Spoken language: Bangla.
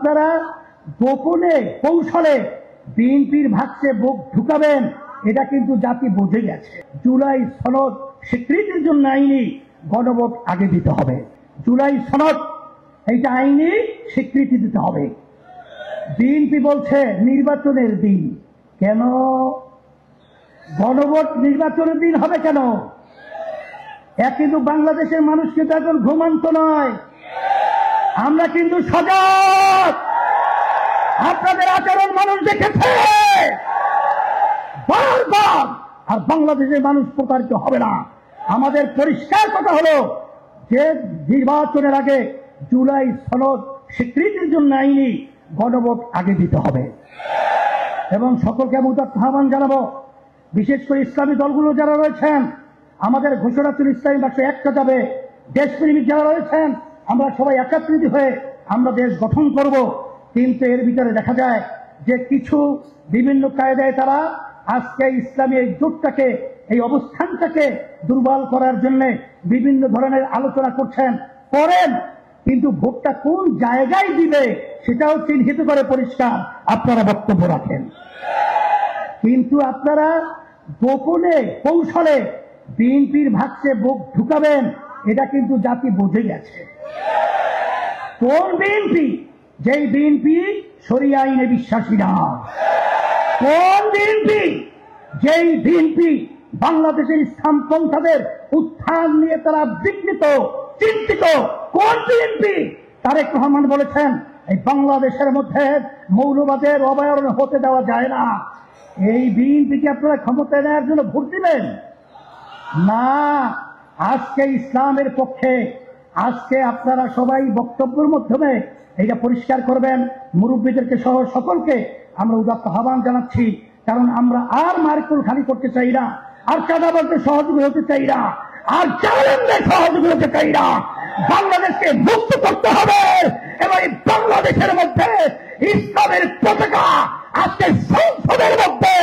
আপনারা গোপনে কৌশলে বিএনপির ভাগসে বুক ঢুকাবেন, এটা কিন্তু জাতি বুঝে গেছে। জুলাই সনদ স্বীকৃতির জন্য আইনি গণভোট আগে দিতে হবে। জুলাই সনদ এইটা আইনি স্বীকৃতি দিতে হবে। বিএনপি বলছে নির্বাচনের দিন, কেন গণভোট নির্বাচনের দিন হবে কেন? কিন্তু বাংলাদেশের মানুষ কিন্তু এখন ঘুমান্ত নয়, আমরা কিন্তু সজাগ। আপনাদের আচরণ মানুষ দেখেছে বারবার, আর বাংলাদেশের মানুষ প্রতারিত হবে না। আমাদের পরিষ্কার কথা হলো যে নির্বাচনের আগে জুলাই সনদ স্বীকৃতির জন্য আইনি গণভোট আগে দিতে হবে। এবং সকলকে আমি উদাত্ত আহ্বান জানাবো, বিশেষ করে ইসলামী দলগুলো যারা রয়েছেন, আমাদের ঘোষণা ছিল ইসলামী বাক্স একটা যাবে। দেশপ্রেমিক যারা রয়েছেন, আমরা সবাই একত্রিত হয়ে আমরা দেশ গঠন করব। কিন্তু এর ভিতরে দেখা যায় যে কিছু বিভিন্ন কায়দায় তারা আজকে ইসলামী এই জোটটাকে, এই অবস্থানটাকে দুর্বল করার জন্য বিভিন্ন ধরনের আলোচনা করেন, কিন্তু ভোটটা কোন জায়গায় দিবে সেটাও চিহ্নিত করে পরিষ্কার আপনারা বক্তব্য রাখেন। কিন্তু আপনারা গোপনে কৌশলে বিএনপির ভাগসে বুক ঢুকাবেন, এটা কিন্তু জাতি বুঝে গেছে। কোন বিএনপি? যেই বিএনপি শরিয়া আইনে বিশ্বাসী না। কোন বিএনপি? যেই বিএনপি বাংলাদেশের ইসলামপন্থাদের উত্থান নিয়ে তারা বিঘ্নিত, চিন্তিত। কোন বিএনপি? তারেক রহমান বলেছেন এই বাংলাদেশের মধ্যে মৌলবাদের অভয়ারণ্য হতে দেওয়া যায় না। এই বিএনপিকে আপনারা ক্ষমতায় নেওয়ার জন্য ভোট দিবেন না। আজকে ইসলামের পক্ষে, আজকে আপনারা সবাই বক্তব্যের মাধ্যমে এটা পরিষ্কার করবেন। মুরব্বীদেরকে সহ সকলকে আমরা উদাত্ত আহ্বান জানাচ্ছি, কারণ আমরা আর মারকুল খালি করতে চাই না, আর চাঁদাবাজদের সহযোগী হতে চাই না, আর জালেমদের সহযোগী হতে চাই না। বাংলাদেশকে মুক্ত করতে হবে এবং এই বাংলাদেশের মধ্যে ইসলামের পতাকা আজকে সংসদের মধ্যে